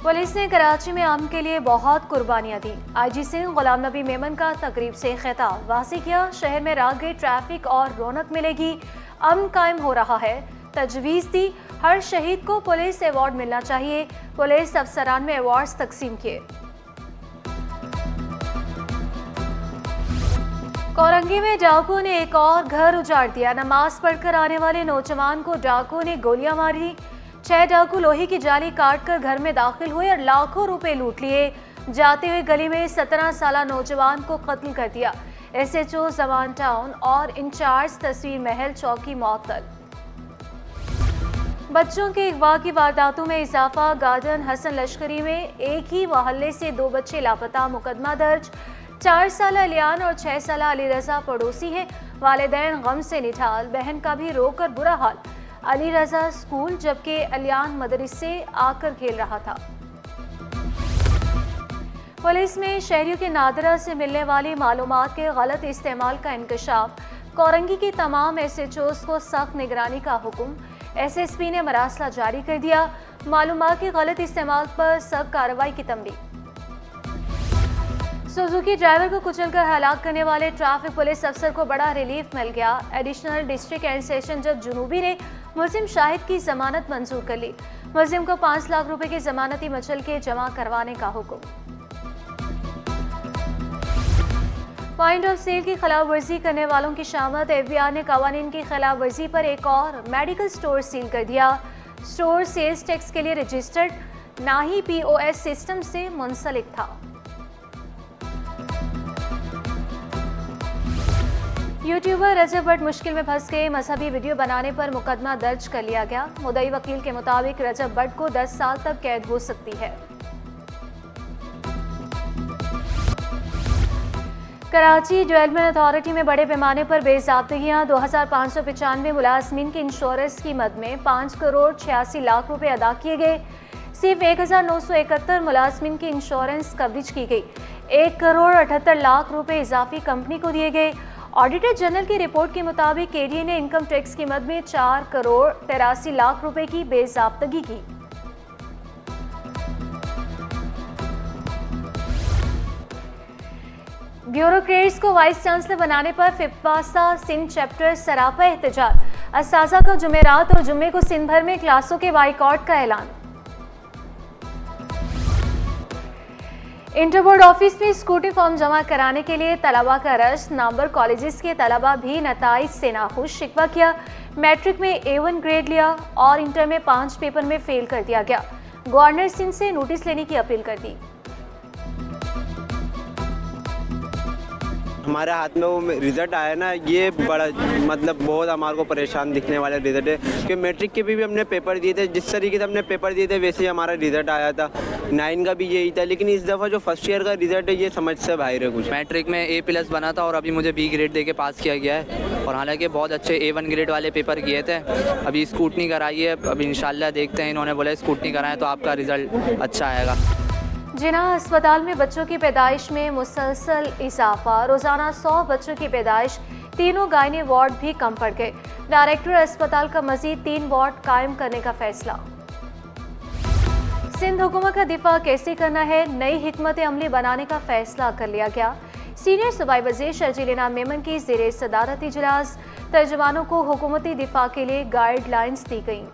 Police ने कराची में अमन के लिए बहुत कुर्बानियां दी। आईजी सिंह गुलाम नबी मेमन का तकरीब से खिताब वाज़ेह किया, शहर में राहगीर ट्रैफिक और रौनक मिलेगी, अमन कायम हो रहा है। तजवीज़ दी, हर शहीद को पुलिस अवार्ड मिलना चाहिए। पुलिस अफसरान में अवार्ड्स तकसीम किए। कोरंगी में डाकुओं ने एक और घर उजाड़ दिया। नमाज पढ़कर आने वाले नौजवान को डाकुओं ने गोलियां मारी। 6 डाकू लोहे की जाली काटकर घर में दाखिल हुए और लाखों रुपए लूट लिए। जाते हुए गली में 17 साल नौजवान को कत्ल कर दिया। SHO जमान टाउन और इंचार्ज तस्वीर महल चौकी मअतल। बच्चों के अगवा की वारदातों में इजाफा। गार्डन हसन लश्करी में एक ही मोहल्ले से 2 बच्चे लापता, मुकदमा दर्ज। 4 साल अलियान और 6 साल अली रजा पड़ोसी हैं। वालिदैन गम से निठाल, बहन का भी रोकर बुरा हाल। अली रजा स्कूल जबकि अलियान मदरसे आकर खेल रहा था। पुलिस में शहरियों के नादरा से मिलने वाली मालूमात के गलत इस्तेमाल का इंकशाफ। कोरंगी की तमाम SHOs को सख्त निगरानी का हुक्म। SSP ने मरासला जारी कर दिया। मालूमात के गलत इस्तेमाल पर सख्त कार्रवाई की तंबीह। सुजुकी ड्राइवर को कुचलकर हलाक करने वाले ट्रैफिक पुलिस अफसर को बड़ा रिलीफ मिल गया। एडिशनल डिस्ट्रिक्ट एंड सेशन जज जुनूबी ने मुलजिम शाहिद की जमानत मंजूर कर ली। मुलजिम को 5 लाख रुपए की जमानती मचल के जमा करवाने का हुक्म। पॉइंट ऑफ सेल की खिलाफ वर्जी करने वालों की शामत। FBI ने कवानीन की खिलाफ वर्जी पर एक और मेडिकल स्टोर सील कर दिया। स्टोर सेल्स टैक्स के लिए रजिस्टर्ड, ना ही POS सिस्टम से मुंसलिक था। यूट्यूबर रजब भट्ट मुश्किल में फंस गए। मजहबी वीडियो बनाने पर मुकदमा दर्ज कर लिया गया। मुद्दई वकील के मुताबिक रजब भट्ट को 10 साल तक कैद हो सकती है। कराची डेवलपमेंट अथॉरिटी में बड़े पैमाने पर बेज़ाब्तगियां। 2595 मुलाजमीन के इंश्योरेंस की मद में 5 करोड़ 86 लाख रुपए अदा किए गए। सिर्फ 1971 मुलाजमीन की इंश्योरेंस कवरेज की गई। 1 करोड़ 78 लाख रुपए इजाफी कंपनी को दिए गए। ऑडिटर जनरल की रिपोर्ट के मुताबिक KDA ने इनकम टैक्स की मद में 4 करोड़ 83 लाख रुपए की बेज़ाब्तगी की। ब्यूरोक्रेट्स को वाइस चांसलर बनाने पर फिपासा सिंध चैप्टर सरापा एहतजाज। असाजा का जुमेरात और जुम्मे को सिंध भर में क्लासों के बाइकॉट का ऐलान। इंटर बोर्ड ऑफिस में स्कूटी फॉर्म जमा कराने के लिए तलबा का रश। नामवर कॉलेजेस के तलबा भी नताइज से नाखुश। शिकवा किया, मैट्रिक में A1 ग्रेड लिया और इंटर में 5 पेपर में फेल कर दिया गया। गवर्नर सिंध से नोटिस लेने की अपील कर दी। हमारे हाथ में वो रिज़ल्ट आया ना, ये बड़ा मतलब बहुत हमारे को परेशान दिखने वाला रिज़ल्ट है कि मैट्रिक के भी हमने पेपर दिए थे, जिस तरीके से हमने पेपर दिए थे वैसे ही हमारा रिज़ल्ट आया था। 9 का भी यही था, लेकिन इस दफ़ा जो फर्स्ट ईयर का रिज़ल्ट है ये समझ से बाहर है कुछ। मैट्रिक में A+ बना था और अभी मुझे B ग्रेड दे के पास किया गया है और हालांकि बहुत अच्छे A1 ग्रेड वाले पेपर किए थे। अभी स्कूटनी कराई है, अभी इंशाल्लाह देखते हैं, इन्होंने बोला स्कूटनी कराएं तो आपका रिज़ल्ट अच्छा आएगा। जिन्ना अस्पताल में बच्चों की पैदाइश में मुसलसल इजाफा। रोजाना 100 बच्चों की पैदाइश। तीनों गायनी वार्ड भी कम पड़ गए। डायरेक्टर अस्पताल का मजीद 3 वार्ड कायम करने का फैसला। सिंध हुकूमत का दिफा कैसे करना है, नई हिकमत अमली बनाने का फैसला कर लिया गया। सीनियर सूबाई वज़ीर शर्जील इनाम मेमन की ज़ेरे सदारत इजलास। तर्जुमानों को हुकूमती दिफा के लिए गाइडलाइंस दी गई।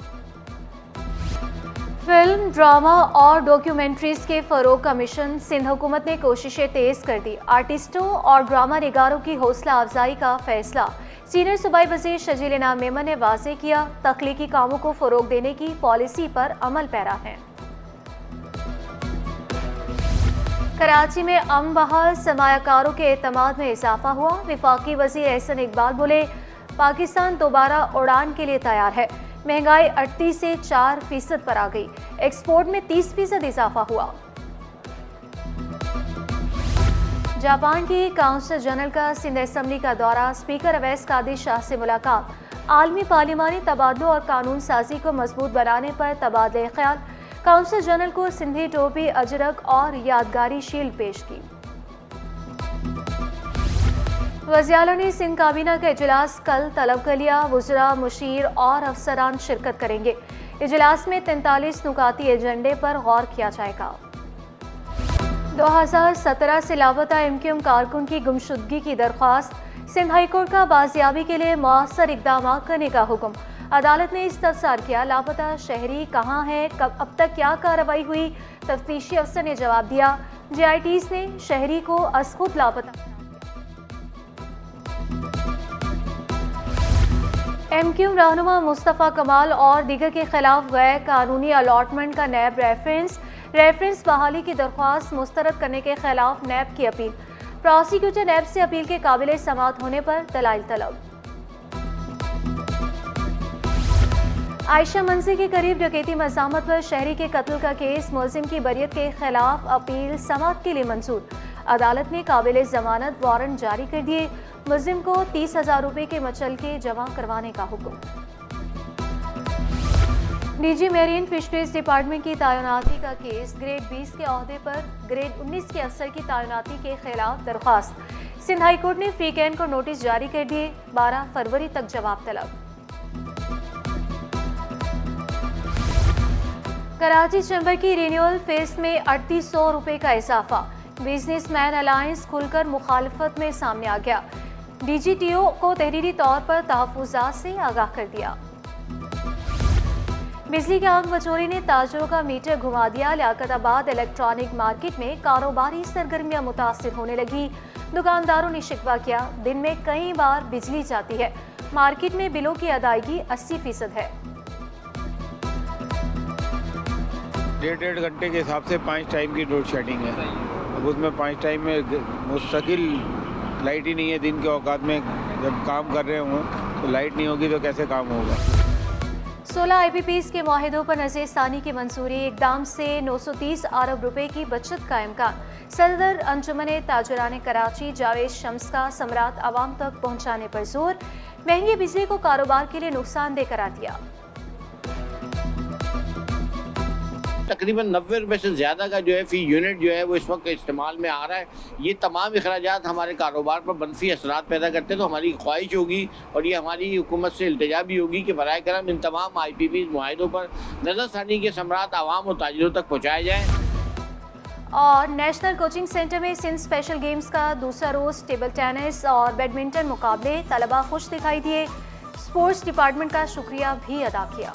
फिल्म, ड्रामा और डॉक्यूमेंट्रीज के फ़रोग का मिशन। सिंध हुकूमत ने कोशिशें तेज़ कर दी। आर्टिस्टों और ड्रामा निगारों की हौसला अफजाई का फैसला। सीनियर सूबाई वज़ीर शर्जील इनाम मेमन ने वाज़ेह किया, तख्लीकी कामों को फ़रोग देने की पॉलिसी पर अमल पैरा है। कराची में अमन बहाल, सरमायाकारों के एतमाद में इजाफा हुआ। वफाकी वज़ीर एहसन इकबाल बोले, पाकिस्तान दोबारा उड़ान के लिए तैयार है। महंगाई 38 से 4% पर आ गई। एक्सपोर्ट में 30% इजाफा हुआ। जापान की काउंसिल जनरल का सिंध असम्बली का दौरा। स्पीकर अवैस कादिर शाह से मुलाकात। आलमी पार्लिमानी तबादलों और कानून साजी को मजबूत बनाने पर तबादले ख्याल। काउंसिल जनरल को सिंधी टोपी, अजरक और यादगारी शील्ड पेश की। वज़ीर-ए-आला ने सिंध काबीना का इजलास कल तलब कर लिया। वज़रा, मुशीर और अफसरान शिरकत करेंगे। इजलास में 43 नुकाती एजेंडे पर गौर किया जाएगा। 2017 से लापता MQM कारकुन की गुमशुदगी की दरख्वास्त, सिंध हाईकोर्ट का बाजियाबी के लिए मौसर इकदाम करने का हुक्म। अदालत ने इस्तफसार किया, लापता शहरी कहाँ है, कब अब तक क्या कार्रवाई हुई। तफ्तीशी अफसर ने जवाब दिया, JITs ने शहरी को असखुद लापता। MQM रहनुमा मुस्तफ़ा कमाल और दीगर के खिलाफ गैर कानूनी अलॉटमेंट का नैब रेफरेंस बहाली की दरख्वास्त मुस्तरद करने के खिलाफ नैब की अपील। प्रोसिक्यूटर नैब से अपील के काबिल समाअत होने पर दलाइल तलब। आयशा मंजी के करीब डकैती मज़ामत पर शहरी के कत्ल का केस, मुलजिम की बरियत के खिलाफ अपील समाअत के लिए मंजूर। अदालत ने काबिल जमानत वारंट जारी कर दिए। मुलजिम को 30,000 रुपये के मचलके जमा करवाने का हुक्म। DG मेरीन फिशरीज डिपार्टमेंट की तैनाती का केस, ग्रेड 20 के ओहदे पर ग्रेड 19 के अफसर की तैनाती के खिलाफ दरख्वास्त। सिंध हाईकोर्ट ने फ्री कैन को नोटिस जारी कर दिए। 12 फरवरी तक जवाब तलब। कराची चैम्बर की रिन्यूअल फीस में 3800 रुपये का इजाफा। बिजनेसमैन अलायंस खुलकर मुखालफत में सामने आ गया। DGTO को तहरीरी तौर पर तहफ़्फ़ुज़ात से आगाह कर दिया। बिजली के आग मचोरी ने ताजरों का मीटर घुमा दिया। लियाकताबाद इलेक्ट्रॉनिक मार्केट में कारोबारी सरगर्मियां मुतासिर होने लगी। दुकानदारों ने शिकवा किया, दिन में कई बार बिजली जाती है। मार्केट में बिलों की अदायगी 80% है। 1.5 घंटे के हिसाब से 5 टाइम की लोड शेडिंग है। अब उसमें 5 टाइम में मुस्तकिल लाइट ही नहीं है। दिन के औकात में जब काम कर रहे हों तो लाइट नहीं होगी तो कैसे काम होगा। 16 IPPs के माहिदों पर नज़रसानी की मंजूरी। इकदाम से 930 अरब रुपए की बचत का इम्कान। सदर अंजुमन ताजरान कराची जावेद शम्स का समरात आवाम तक पहुँचाने पर जोर। महंगी बिजली को कारोबार के लिए नुकसानदेह करार दिया। तकरीबन 90 रुपये से ज़्यादा का जो है फ़ी यूनिट जो है वो इस वक्त इस्तेमाल में आ रहा है। ये तमाम अखराजात हमारे कारोबार पर मनफी असरात पैदा करते हैं। तो हमारी ख्वाहिश होगी और ये हमारी हुकूमत से इल्तिजा भी होगी कि बराए करम इन तमाम IPPs मुआहिदों पर नज़रसानी के समरात आवाम और ताजिरों तक पहुँचाए जाएँ। और नेशनल कोचिंग सेंटर में सिंध स्पेशल गेम्स का दूसरा रोज़ टेबल टेनिस और बैडमिंटन मुकाबले। तलबा खुश दिखाई दिए। स्पोर्ट्स डिपार्टमेंट का शुक्रिया भी अदा किया।